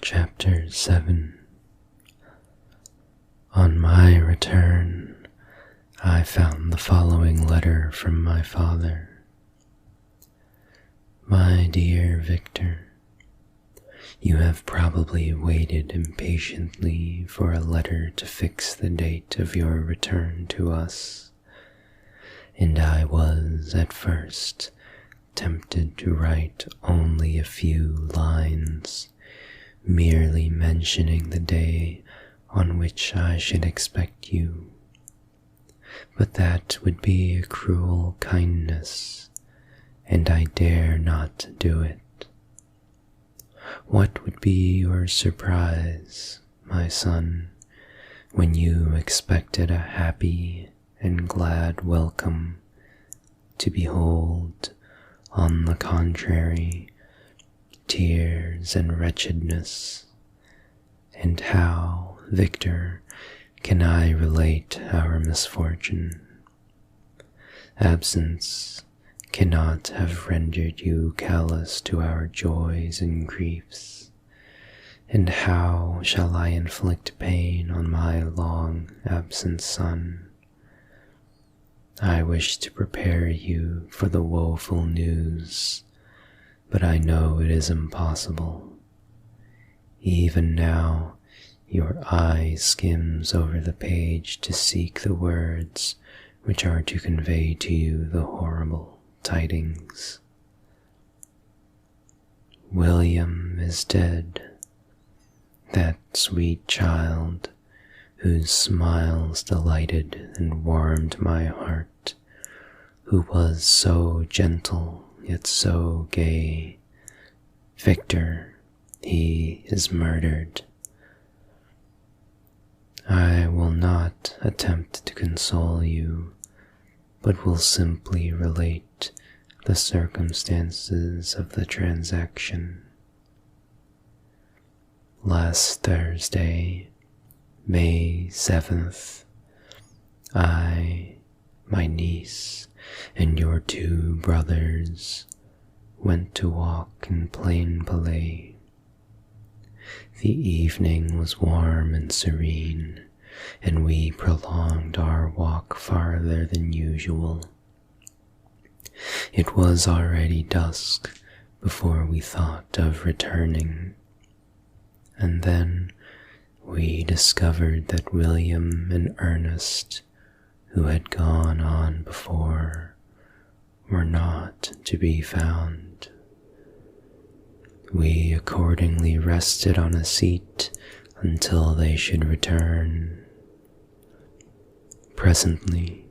Chapter 7. On my return, I found the following letter from my father. My dear Victor, you have probably waited impatiently for a letter to fix the date of your return to us, and I was at first tempted to write only a few lines, merely mentioning the day on which I should expect you. But that would be a cruel kindness, and I dare not do it. What would be your surprise, my son, when you expected a happy and glad welcome, to behold, on the contrary, tears and wretchedness? And how, Victor, can I relate our misfortune? Absence cannot have rendered you callous to our joys and griefs, and how shall I inflict pain on my long absent son? I wish to prepare you for the woeful news, but I know it is impossible. Even now, your eye skims over the page to seek the words which are to convey to you the horrible tidings. William is dead, that sweet child whose smiles delighted and warmed my heart, who was so gentle yet so gay. Victor, he is murdered. I will not attempt to console you, but will simply relate the circumstances of the transaction. Last Thursday, May 7th, I, my niece, and your two brothers went to walk in Plainpalais. The evening was warm and serene, and we prolonged our walk farther than usual. It was already dusk before we thought of returning, and then we discovered that William and Ernest, who had gone on before, were not to be found. We accordingly rested on a seat until they should return. Presently,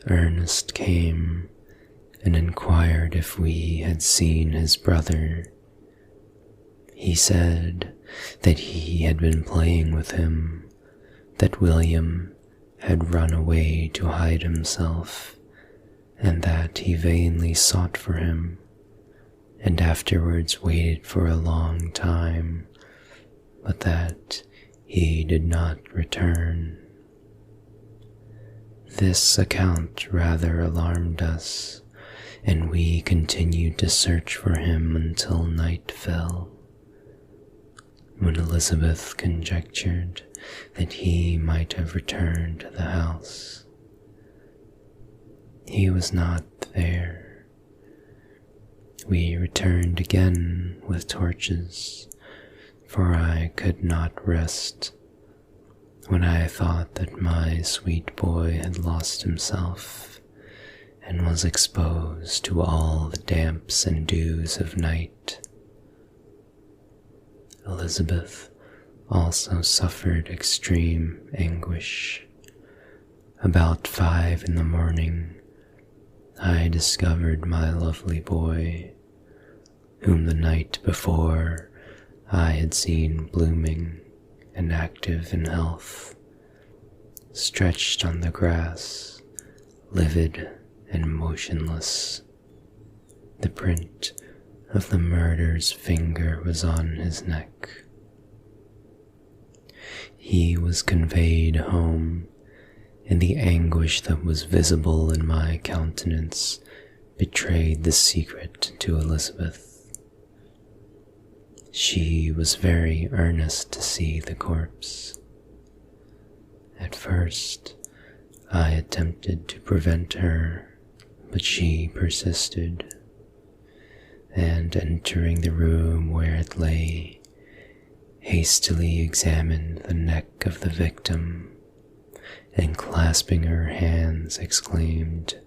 Ernest came and inquired if we had seen his brother. He said that he had been playing with him, that William had run away to hide himself, and that he vainly sought for him, and afterwards waited for a long time, but that he did not return. This account rather alarmed us, and we continued to search for him until night fell, when Elizabeth conjectured that he might have returned to the house. He was not there. We returned again with torches, for I could not rest when I thought that my sweet boy had lost himself and was exposed to all the damps and dews of night. Elizabeth also suffered extreme anguish. About 5 in the morning, I discovered my lovely boy, whom the night before I had seen blooming and active in health, stretched on the grass, livid and motionless. The print of the murderer's finger was on his neck. He was conveyed home, and the anguish that was visible in my countenance betrayed the secret to Elizabeth. She was very earnest to see the corpse. At first, I attempted to prevent her, but she persisted, and entering the room where it lay, hastily examined the neck of the victim, and clasping her hands exclaimed,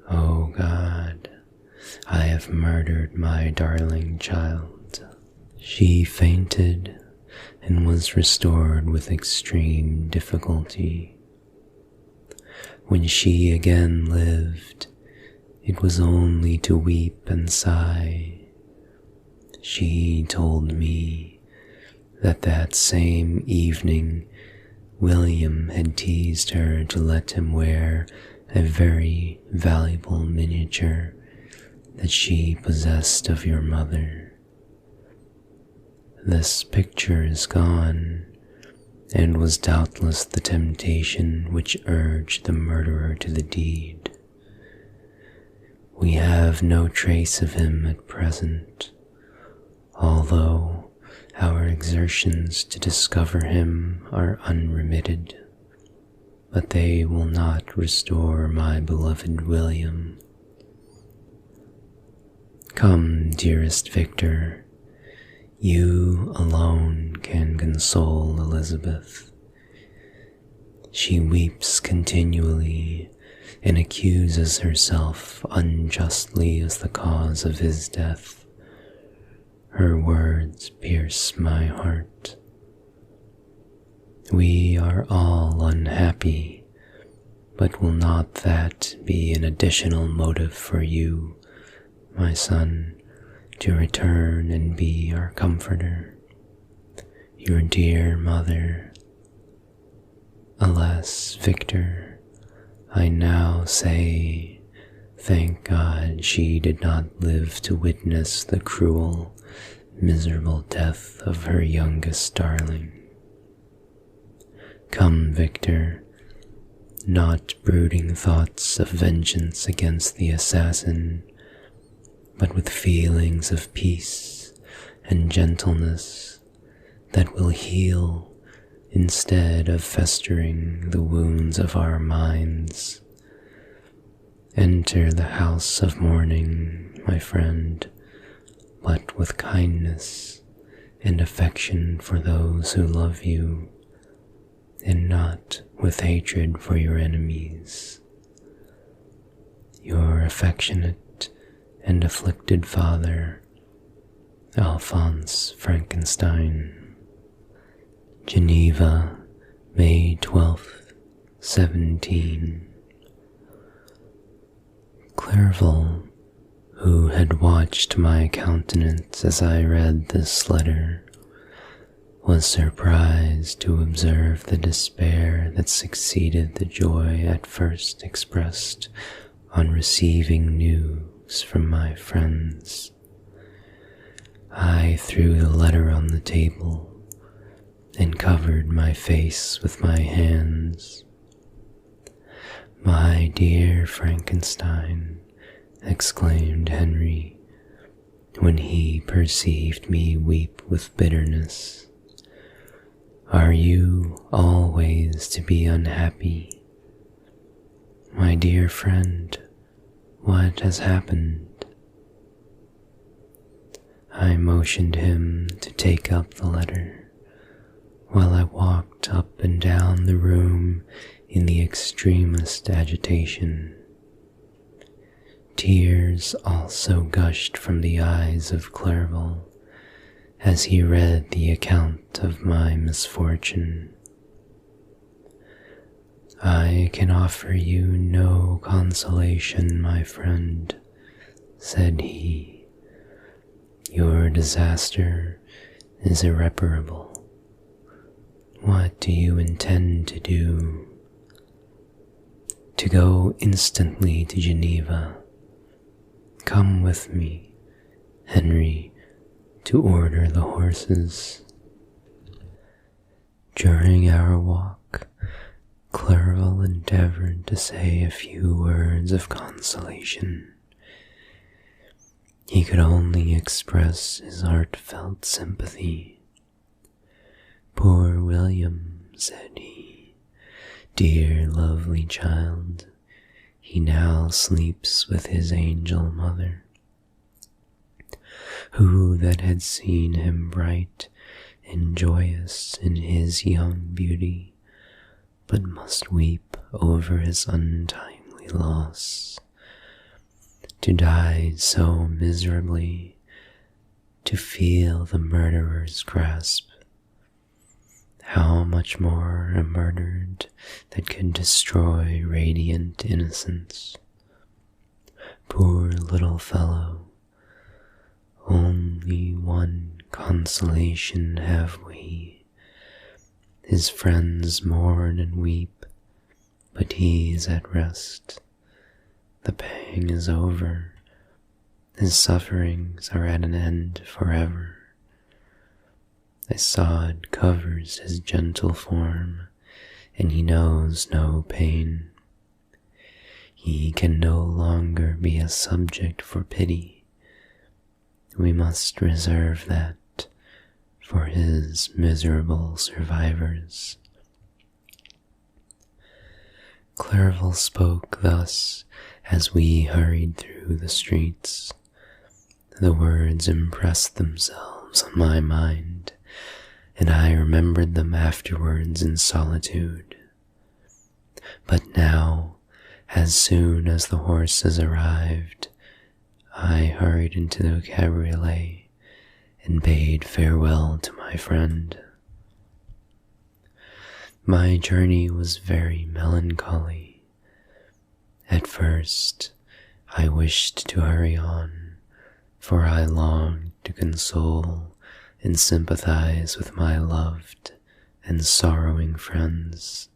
"Oh God, I have murdered my darling child." She fainted and was restored with extreme difficulty. When she again lived, it was only to weep and sigh. She told me that same evening William had teased her to let him wear a very valuable miniature that she possessed of your mother. This picture is gone, and was doubtless the temptation which urged the murderer to the deed. We have no trace of him at present, although our exertions to discover him are unremitted, but they will not restore my beloved William. Come, dearest Victor, you alone can console Elizabeth. She weeps continually and accuses herself unjustly as the cause of his death. Her words pierce my heart. We are all unhappy, but will not that be an additional motive for you, my son, to return and be our comforter, your dear mother? Alas, Victor, I now say, thank God she did not live to witness the cruel, miserable death of her youngest darling. Come, Victor, not brooding thoughts of vengeance against the assassin, but with feelings of peace and gentleness that will heal instead of festering the wounds of our minds. Enter the house of mourning, my friend, but with kindness and affection for those who love you, and not with hatred for your enemies. Your affectionate and afflicted father, Alphonse Frankenstein. Geneva, May 12th, 17. Clerval, who had watched my countenance as I read this letter, was surprised to observe the despair that succeeded the joy at first expressed on receiving news from my friends. I threw the letter on the table and covered my face with my hands. "My dear Frankenstein," exclaimed Henry, when he perceived me weep with bitterness, "are you always to be unhappy? My dear friend, what has happened?" I motioned him to take up the letter, while I walked up and down the room in the extremest agitation. Tears also gushed from the eyes of Clerval as he read the account of my misfortune. "I can offer you no consolation, my friend," said he. "Your disaster is irreparable. What do you intend to do?" "To go instantly to Geneva. Come with me, Henry, to order the horses." During our walk, Clerval endeavored to say a few words of consolation. He could only express his heartfelt sympathy. "Poor William," said he, "dear lovely child, he now sleeps with his angel mother. Who that had seen him bright and joyous in his young beauty, but must weep over his untimely loss. To die so miserably, to feel the murderer's grasp. How much more a murdered that could destroy radiant innocence. Poor little fellow, only one consolation have we. His friends mourn and weep, but he is at rest. The pang is over. His sufferings are at an end forever. A sod covers his gentle form, and he knows no pain. He can no longer be a subject for pity. We must reserve that for his miserable survivors." Clerval spoke thus as we hurried through the streets. The words impressed themselves on my mind, and I remembered them afterwards in solitude. But now, as soon as the horses arrived, I hurried into the cabriolet and bade farewell to my friend. My journey was very melancholy. At first, I wished to hurry on, for I longed to console and sympathize with my loved and sorrowing friends.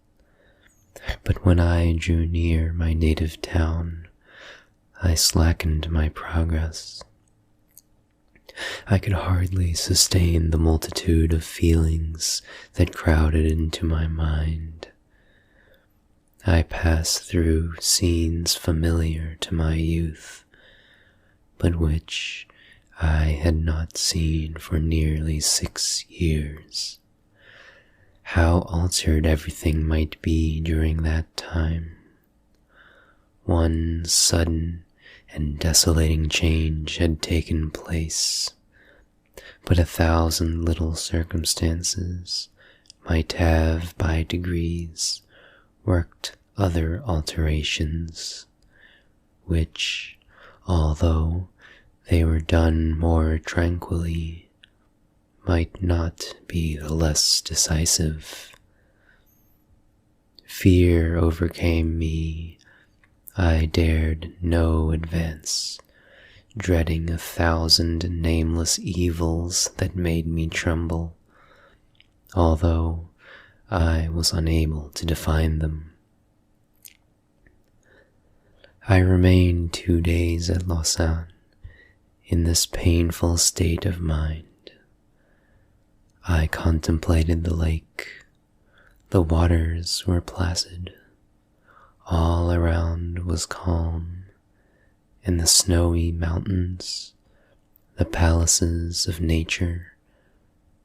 But when I drew near my native town, I slackened my progress. I could hardly sustain the multitude of feelings that crowded into my mind. I passed through scenes familiar to my youth, but which I had not seen for nearly 6 years. How altered everything might be during that time. One sudden and desolating change had taken place, but 1,000 little circumstances might have by degrees worked other alterations, which, although they were done more tranquilly, might not be the less decisive. Fear overcame me. I dared no advance, dreading 1,000 nameless evils that made me tremble, although I was unable to define them. I remained 2 days at Lausanne in this painful state of mind. I contemplated the lake. The waters were placid. All around was calm, and the snowy mountains, the palaces of nature,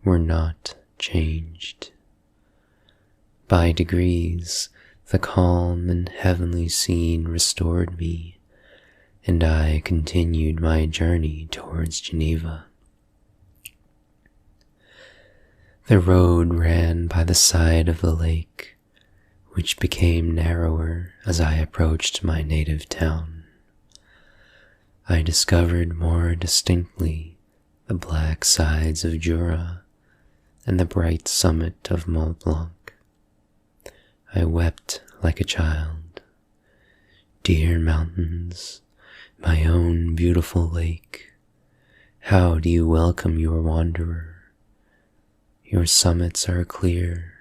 were not changed. By degrees, the calm and heavenly scene restored me, and I continued my journey towards Geneva. The road ran by the side of the lake, which became narrower as I approached my native town. I discovered more distinctly the black sides of Jura and the bright summit of Mont Blanc. I wept like a child. Dear mountains, my own beautiful lake, how do you welcome your wanderer? Your summits are clear,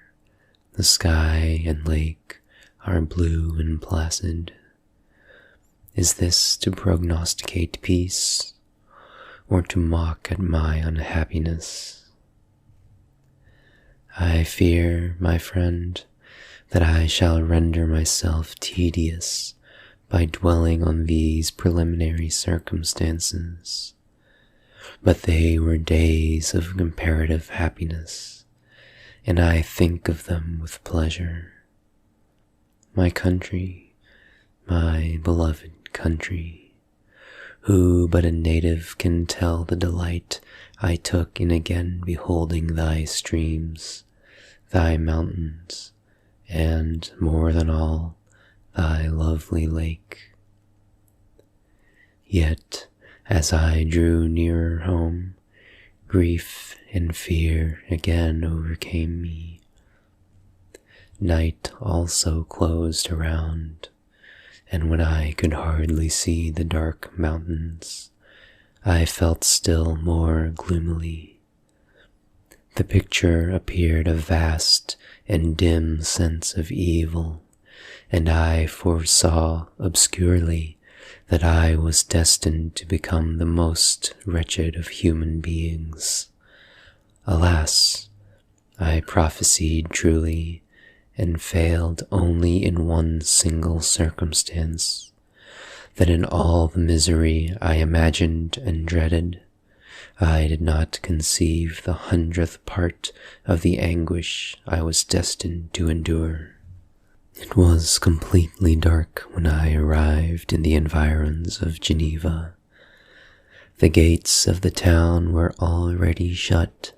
the sky and lake are blue and placid. Is this to prognosticate peace, or to mock at my unhappiness? I fear, my friend, that I shall render myself tedious by dwelling on these preliminary circumstances. but they were days of comparative happiness, and I think of them with pleasure. My country, my beloved country, who but a native can tell the delight I took in again beholding thy streams, thy mountains, and, more than all, thy lovely lake. Yet, as I drew nearer home, grief and fear again overcame me. Night also closed around, and when I could hardly see the dark mountains, I felt still more gloomily. The picture appeared a vast and dim sense of evil, and I foresaw obscurely that I was destined to become the most wretched of human beings. Alas, I prophesied truly, and failed only in one single circumstance, that in all the misery I imagined and dreaded, I did not conceive the 100th part of the anguish I was destined to endure. It was completely dark when I arrived in the environs of Geneva. The gates of the town were already shut,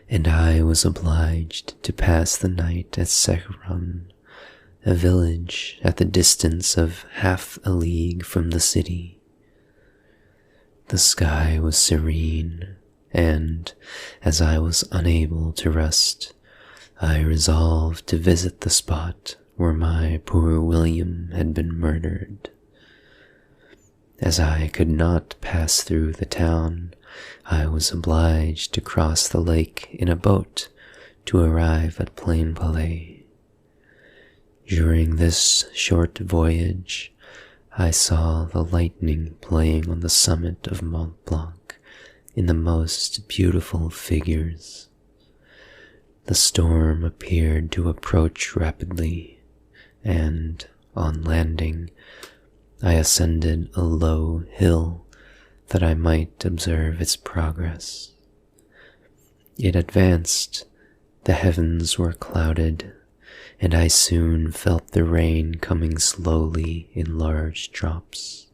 and I was obliged to pass the night at Secheron, a village at the distance of half a league from the city. The sky was serene, and, as I was unable to rest, I resolved to visit the spot where my poor William had been murdered. As I could not pass through the town, I was obliged to cross the lake in a boat to arrive at Plainpalais. During this short voyage, I saw the lightning playing on the summit of Mont Blanc in the most beautiful figures. The storm appeared to approach rapidly, and, on landing, I ascended a low hill that I might observe its progress. It advanced, the heavens were clouded, and I soon felt the rain coming slowly in large drops,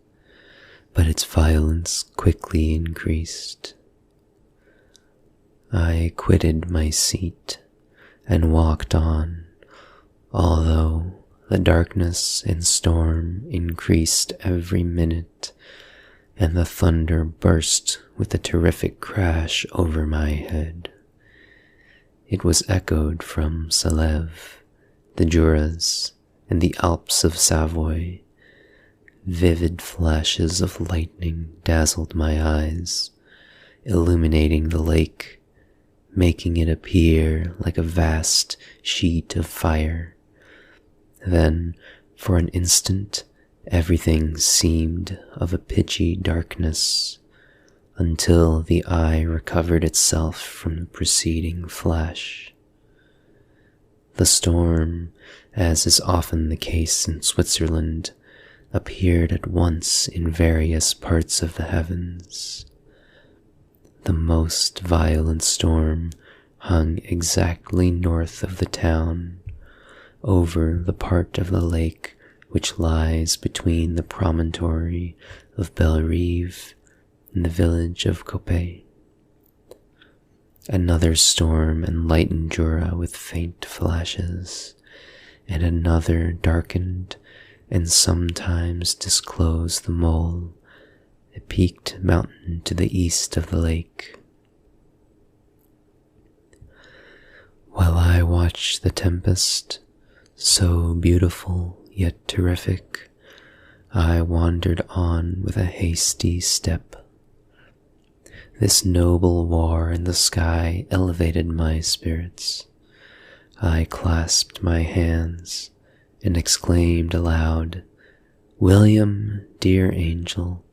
but its violence quickly increased. I quitted my seat and walked on, although the darkness and storm increased every minute, and the thunder burst with a terrific crash over my head. It was echoed from Salève, the Juras, and the Alps of Savoy. Vivid flashes of lightning dazzled my eyes, illuminating the lake, making it appear like a vast sheet of fire. Then, for an instant, everything seemed of a pitchy darkness, until the eye recovered itself from the preceding flash. The storm, as is often the case in Switzerland, appeared at once in various parts of the heavens. The most violent storm hung exactly north of the town, over the part of the lake which lies between the promontory of Bellerive and the village of Coppet. Another storm enlightened Jura with faint flashes, and another darkened and sometimes disclosed the mole, a peaked mountain to the east of the lake. While I watched the tempest, so beautiful yet terrific, I wandered on with a hasty step. This noble war in the sky elevated my spirits. I clasped my hands and exclaimed aloud, "William, dear angel,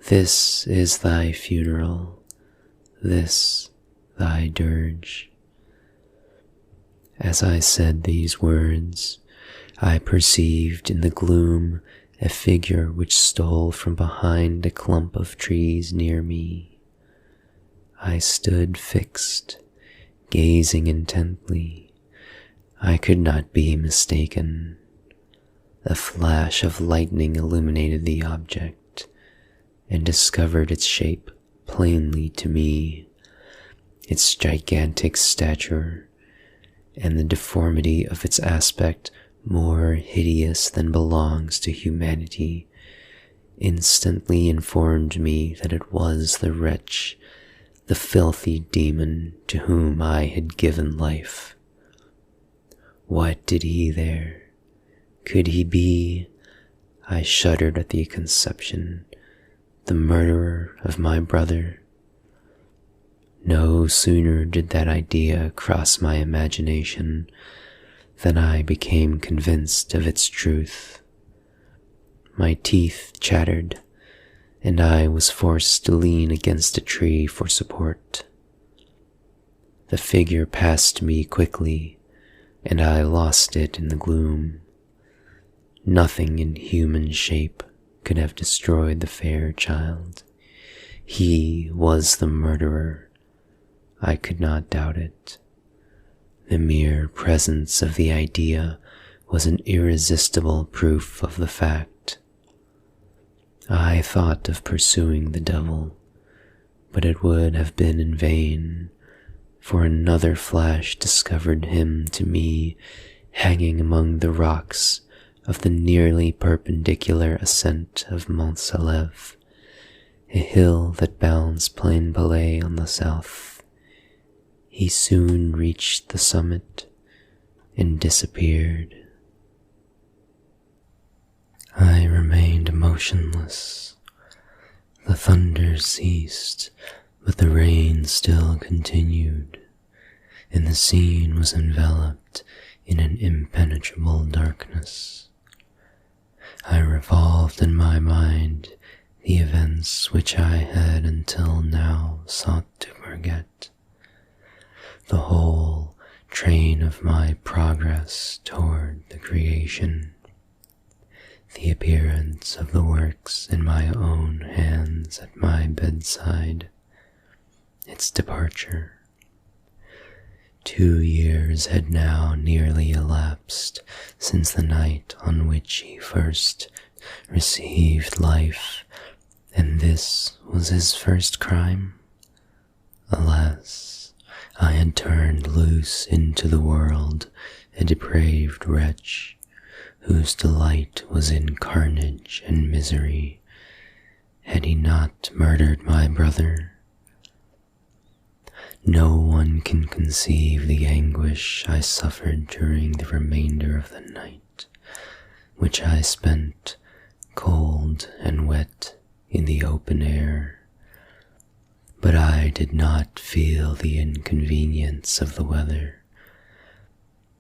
this is thy funeral, this thy dirge." As I said these words, I perceived in the gloom a figure which stole from behind a clump of trees near me. I stood fixed, gazing intently. I could not be mistaken. A flash of lightning illuminated the object and discovered its shape plainly to me, its gigantic stature, and the deformity of its aspect more hideous than belongs to humanity, instantly informed me that it was the wretch, the filthy demon to whom I had given life. What did he there? Could he be, I shuddered at the conception, the murderer of my brother? No sooner did that idea cross my imagination than I became convinced of its truth. My teeth chattered, and I was forced to lean against a tree for support. The figure passed me quickly, and I lost it in the gloom. Nothing in human shape could have destroyed the fair child. He was the murderer. I could not doubt it. The mere presence of the idea was an irresistible proof of the fact. I thought of pursuing the devil, but it would have been in vain, for another flash discovered him to me hanging among the rocks of the nearly perpendicular ascent of Mont Saleve, a hill that bounds Plain Palais on the south. He soon reached the summit and disappeared. I remained motionless. The thunder ceased, but the rain still continued, and the scene was enveloped in an impenetrable darkness. I revolved in my mind the events which I had until now sought to forget. The whole train of my progress toward the creation, the appearance of the works in my own hands at my bedside, its departure. 2 years had now nearly elapsed since the night on which he first received life, and this was his first crime. Alas, I had turned loose into the world a depraved wretch, whose delight was in carnage and misery. Had he not murdered my brother? No one can conceive the anguish I suffered during the remainder of the night, which I spent cold and wet in the open air. But I did not feel the inconvenience of the weather.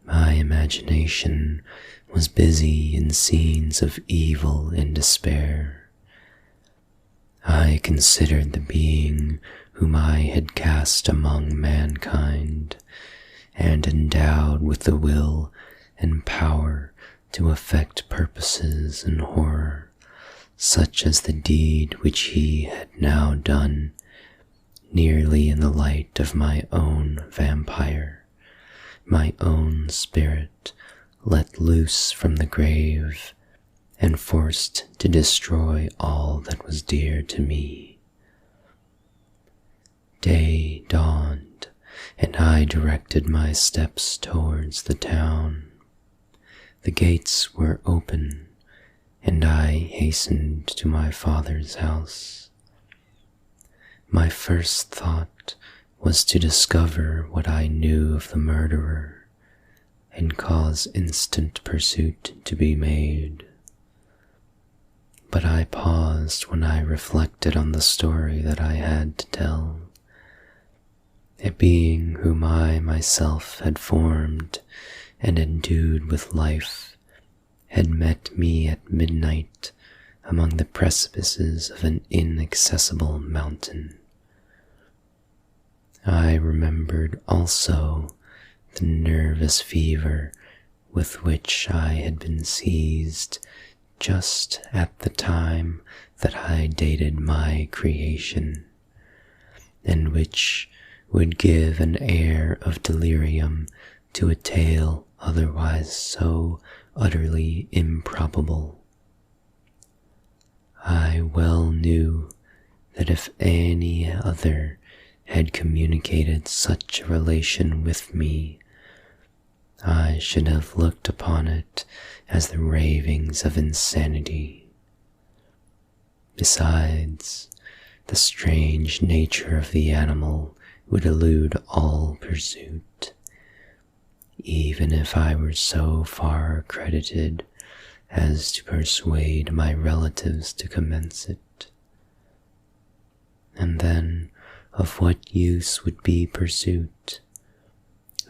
My imagination was busy in scenes of evil and despair. I considered the being whom I had cast among mankind, and endowed with the will and power to effect purposes in horror, such as the deed which he had now done, nearly in the light of my own vampire, my own spirit let loose from the grave and forced to destroy all that was dear to me. Day dawned, and I directed my steps towards the town. The gates were open, and I hastened to my father's house. My first thought was to discover what I knew of the murderer and cause instant pursuit to be made. But I paused when I reflected on the story that I had to tell. A being whom I myself had formed and endued with life had met me at midnight among the precipices of an inaccessible mountain. I remembered also the nervous fever with which I had been seized just at the time that I dated my creation, and which would give an air of delirium to a tale otherwise so utterly improbable. I well knew that if any other had communicated such a relation with me, I should have looked upon it as the ravings of insanity. Besides, the strange nature of the animal would elude all pursuit, even if I were so far credited as to persuade my relatives to commence it. And then, of what use would be pursuit?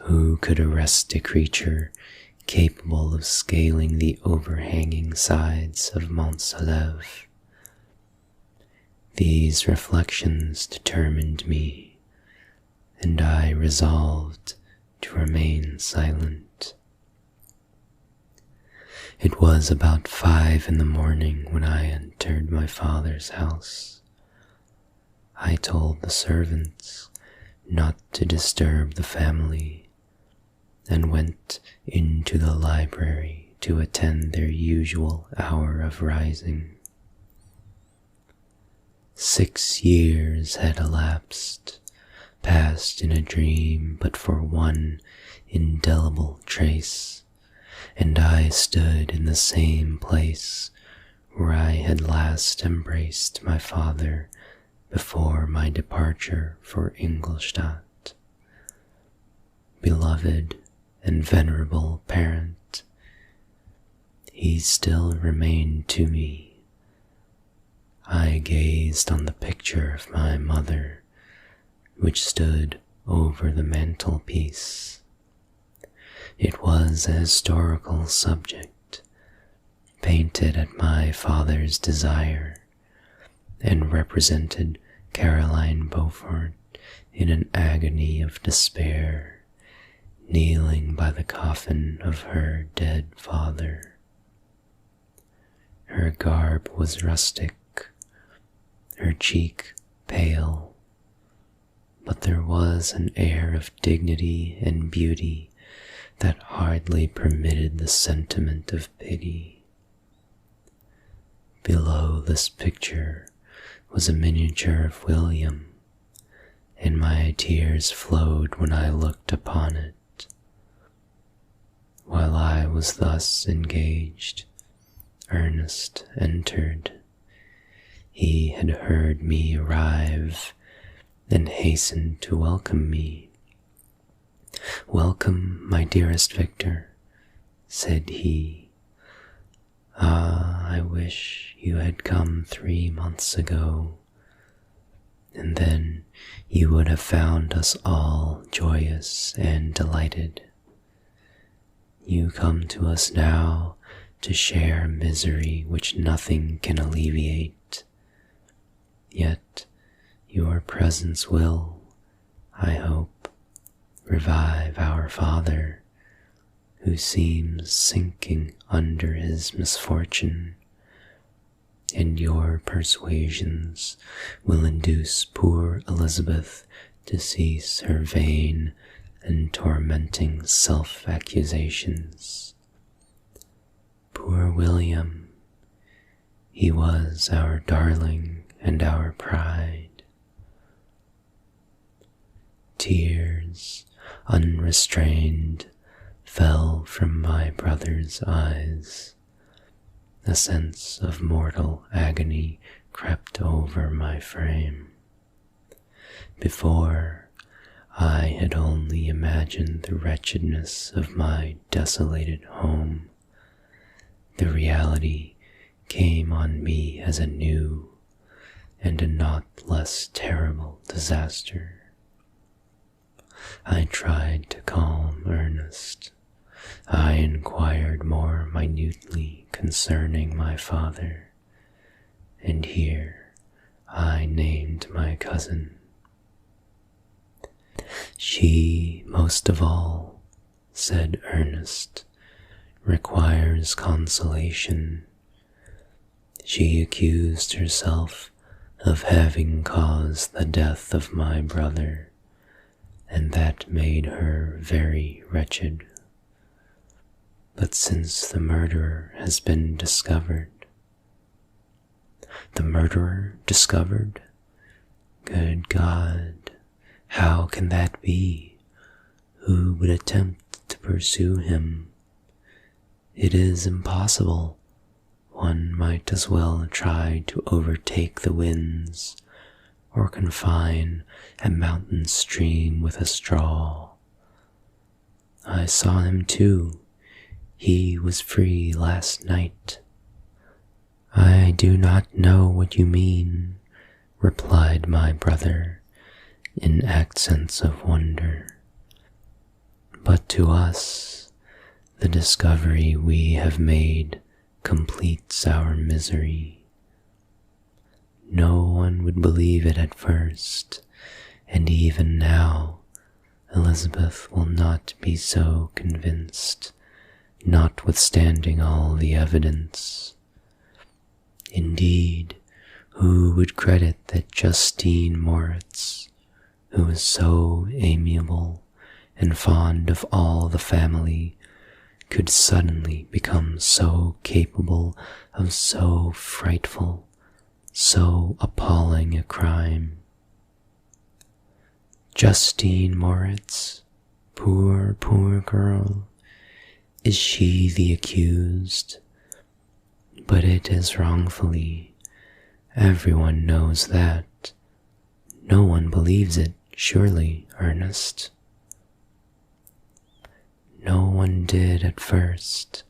Who could arrest a creature capable of scaling the overhanging sides of Mont Saleve? These reflections determined me, and I resolved to remain silent. It was about 5 in the morning when I entered my father's house. I told the servants not to disturb the family, and went into the library to attend their usual hour of rising. 6 years had elapsed, passed in a dream but for one indelible trace, and I stood in the same place where I had last embraced my father before my departure for Ingolstadt. Beloved and venerable parent, he still remained to me. I gazed on the picture of my mother, which stood over the mantelpiece. It was a historical subject, painted at my father's desire, and represented Caroline Beaufort in an agony of despair, kneeling by the coffin of her dead father. Her garb was rustic, her cheek pale, but there was an air of dignity and beauty that hardly permitted the sentiment of pity. Below this picture was a miniature of William, and my tears flowed when I looked upon it. While I was thus engaged, Ernest entered. He had heard me arrive and hastened to welcome me. "Welcome, my dearest Victor," said he. "Ah, I wish you had come 3 months ago, and then you would have found us all joyous and delighted. You come to us now to share misery which nothing can alleviate. Yet your presence will, I hope, revive our father, who seems sinking under his misfortune, and your persuasions will induce poor Elizabeth to cease her vain and tormenting self-accusations. Poor William, he was our darling and our pride." Tears, unrestrained, fell from my brother's eyes. A sense of mortal agony crept over my frame. Before, I had only imagined the wretchedness of my desolated home. The reality came on me as a new and a not less terrible disaster. I tried to calm Ernest. I inquired more minutely concerning my father, and here I named my cousin. "She, most of all," said Ernest, "requires consolation. She accused herself of having caused the death of my brother, and that made her very wretched. But since the murderer has been discovered— The murderer discovered? Good God, how can that be? Who would attempt to pursue him? It is impossible. One might as well try to overtake the winds, or confine a mountain stream with a straw. I saw him too. He was free last night. I do not know what you mean, replied my brother, in accents of wonder. But to us, the discovery we have made completes our misery. No one would believe it at first, and even now Elizabeth will not be so convinced, notwithstanding all the evidence. Indeed, who would credit that Justine Moritz, who is so amiable and fond of all the family, could suddenly become so capable of so frightful, so appalling a crime? Justine Moritz, poor girl, is she the accused? But it is wrongfully. Everyone knows that. No one believes it, surely, Ernest? No one did at first,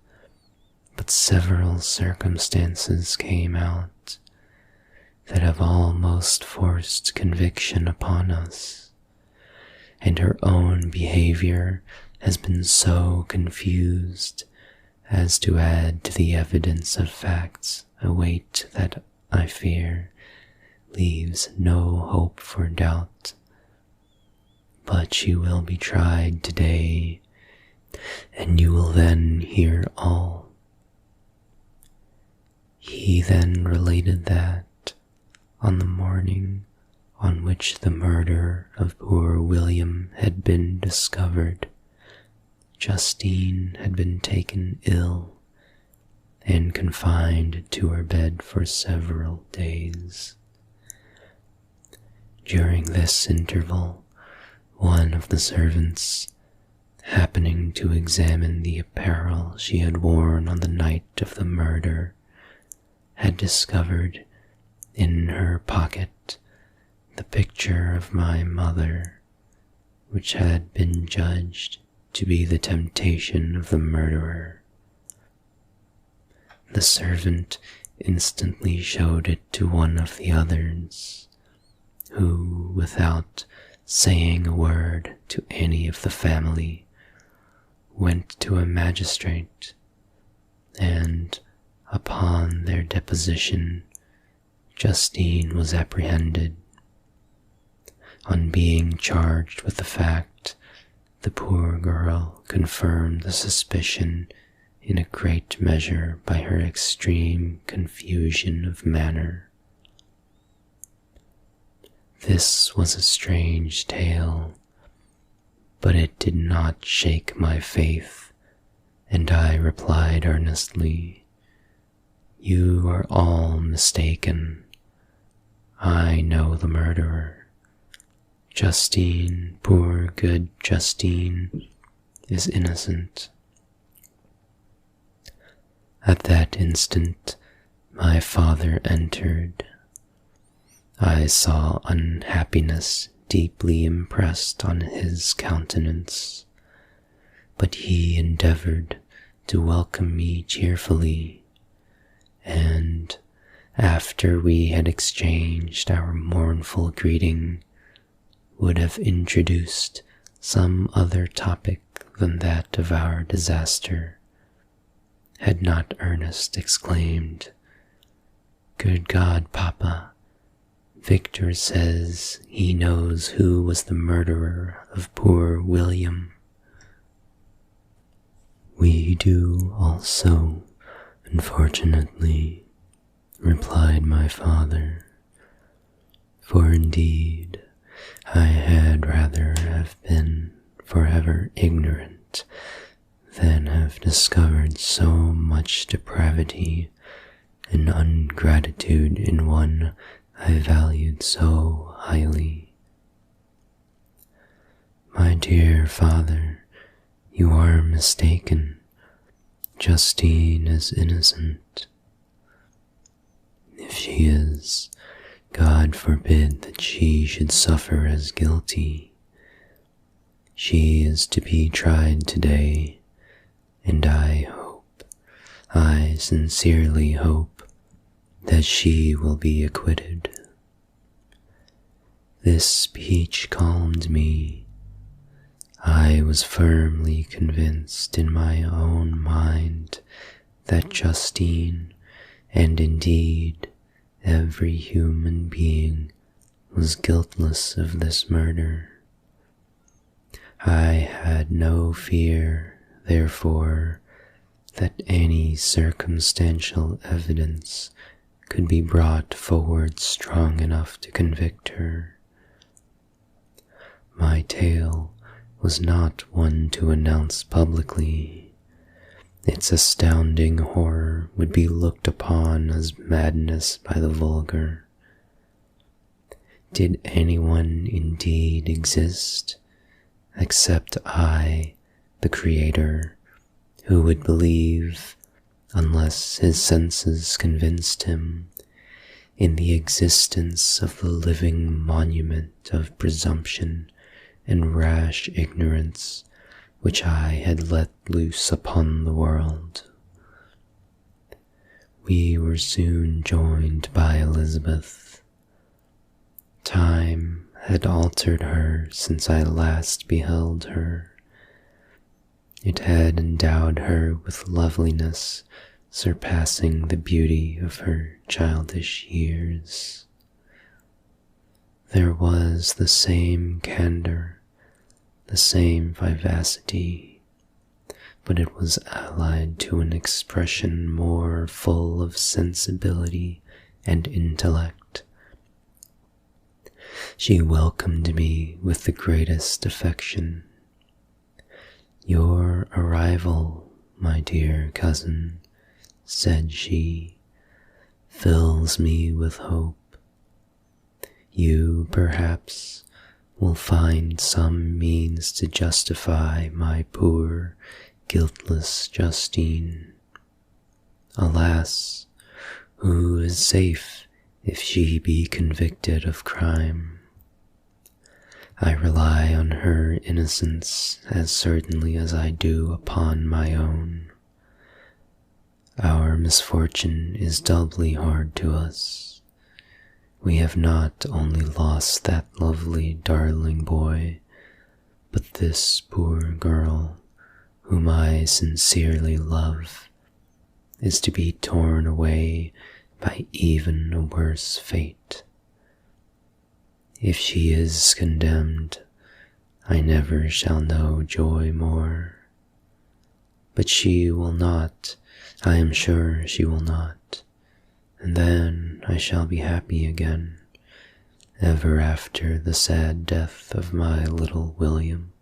but several circumstances came out that have almost forced conviction upon us, and her own behavior has been so confused as to add to the evidence of facts a weight that, I fear, leaves no hope for doubt. But she will be tried today, and you will then hear all. He then related that, on the morning on which the murder of poor William had been discovered, Justine had been taken ill and confined to her bed for several days. During this interval, one of the servants, happening to examine the apparel she had worn on the night of the murder, had discovered in her pocket the picture of my mother, which had been judged to be the temptation of the murderer. The servant instantly showed it to one of the others, who, without saying a word to any of the family, went to a magistrate, and, upon their deposition, Justine was apprehended. On being charged with the fact, the poor girl confirmed the suspicion in a great measure by her extreme confusion of manner. This was a strange tale, but it did not shake my faith, and I replied earnestly, "You are all mistaken. I know the murderer. Justine, poor good Justine, is innocent." At that instant, my father entered. I saw unhappiness deeply impressed on his countenance, but he endeavored to welcome me cheerfully, and, after we had exchanged our mournful greeting, would have introduced some other topic than that of our disaster, had not Ernest exclaimed, "Good God, Papa, Victor says he knows who was the murderer of poor William." "We do also, unfortunately," replied my father. For indeed, I had rather have been forever ignorant than have discovered so much depravity and ungratitude in one I valued so highly. My dear father, you are mistaken. Justine is innocent. If she is, God forbid that she should suffer as guilty. She is to be tried today, and I sincerely hope, that she will be acquitted. This speech calmed me. I was firmly convinced in my own mind that Justine, and indeed every human being, was guiltless of this murder. I had no fear, therefore, that any circumstantial evidence could be brought forward strong enough to convict her. My tale was not one to announce publicly. Its astounding horror would be looked upon as madness by the vulgar. Did anyone indeed exist, except I, the Creator, who would believe, unless his senses convinced him, in the existence of the living monument of presumption and rash ignorance which I had let loose upon the world? We were soon joined by Elizabeth. Time had altered her since I last beheld her. It had endowed her with loveliness surpassing the beauty of her childish years. There was the same candor, the same vivacity, but it was allied to an expression more full of sensibility and intellect. She welcomed me with the greatest affection. "Your arrival, my dear cousin," said she, "fills me with hope. You, perhaps, will find some means to justify my poor, guiltless Justine. Alas, who is safe if she be convicted of crime? I rely on her innocence as certainly as I do upon my own. Our misfortune is doubly hard to us. We have not only lost that lovely, darling boy, but this poor girl, whom I sincerely love, is to be torn away by even a worse fate. If she is condemned, I never shall know joy more. But she will not, I am sure she will not, and then I shall be happy again, ever after the sad death of my little William.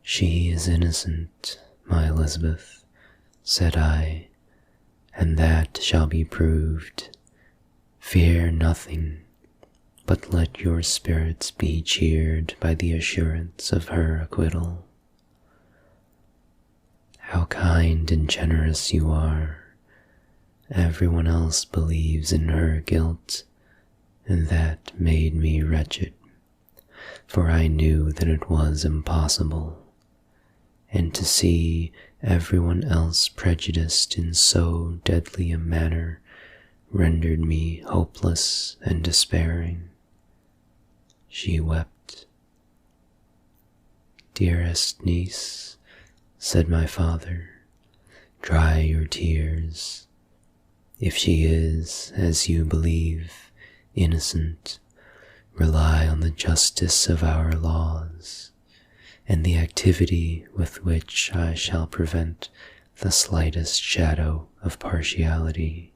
She is innocent, my Elizabeth, said I, and that shall be proved. Fear nothing, but let your spirits be cheered by the assurance of her acquittal. How kind and generous you are. Everyone else believes in her guilt, and that made me wretched, for I knew that it was impossible, and to see everyone else prejudiced in so deadly a manner rendered me hopeless and despairing. She wept. "Dearest niece," said my father, "dry your tears. If she is, as you believe, innocent, rely on the justice of our laws, and the activity with which I shall prevent the slightest shadow of partiality.